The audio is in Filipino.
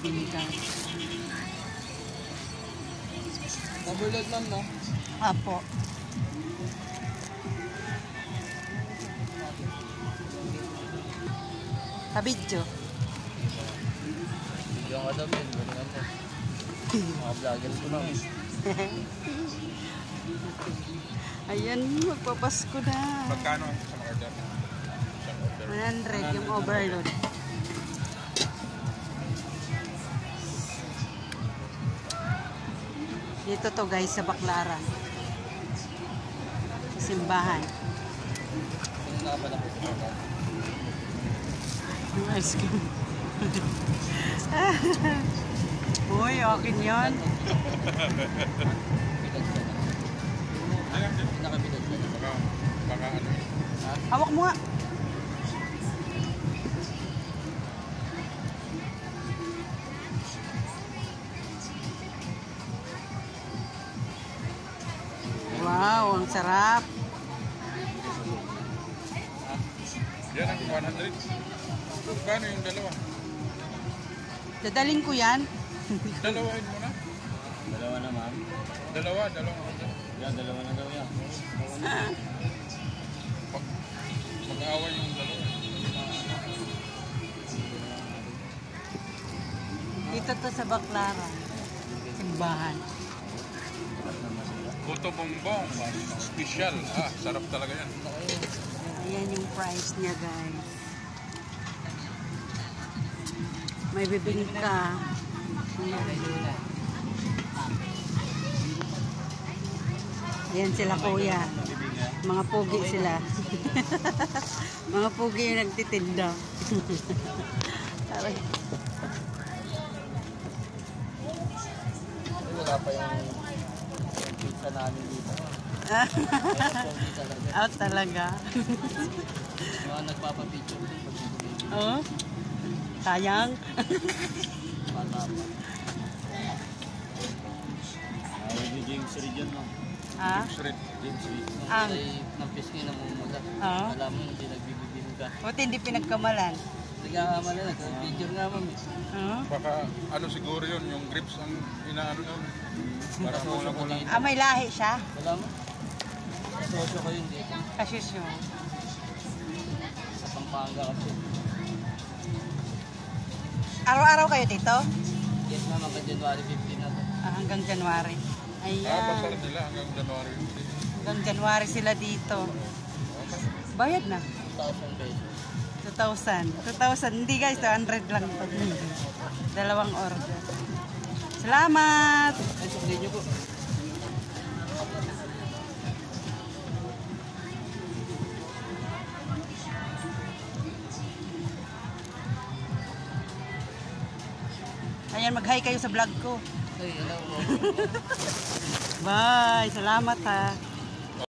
bibingka. Nabulod ma'am, no? Apo. Kabidyo. Video ka daw, Ben. Galingan mo. Mga vloggers ko lang. Ayan, magpapasko na. Magkano ang isang order? 100 yung overload. Dito to guys sa Baclaran. Sa simbahan. Ano na ba na po sa Yung ice cream. Uy, akin yan. Pinakabilag ka na. Baka ano yun? Hawak mo nga. Wow, ang sarap. Yan ang 100. Paano yung dalawa? Dadaling ko yan. Dalawain mo na. Dalawa na, ma'am. Dalawa order. Yan, dalawa na daw yan. Mag-aaway yung dalawa. Dito to sa Baclaran. Simbahan. Puto bongbong. Special. Sarap talaga yan. Ayan yung price niya guys. May bibingka. Ayan sila kuya. Mga pugi sila. Mga pugi yung nagtitinda. Wala pa yung pizza namin dito. Out talaga. Mga nagpapapicture din pag dito. Oh. Sayang. Bata pa. Hindi James Reid yun, no? Ah? James Reid. Ang? Ay, nampis ngayon na mumula. Oo. Alam mo, hindi nagbibibin ka. Buti hindi pinagkamalan. Nagkakamala na, picture nga ma'am. Oh. Baka ano siguro yun, yung grips ang inaano yun. Para mula-mula. Ah, may lahi siya. Wala mo? Kasosyo ko yun dito. Kasyos yun. Sa Pampanga kasi. Araw-araw kayo dito? Yes ma'am, hanggang January 15 na to. Ah, hanggang January. Pasar Ayan. nila hanggang January. Hanggang January sila dito. Bayad na. 2,000 pesos. 2,000. 2,000. Hindi guys, 200 lang ito. Dalawang order. Salamat! Ay, sukli niyo po. Ayan, mag-hi kayo sa vlog ko. Ay, hello po. Bye! Salamat ha!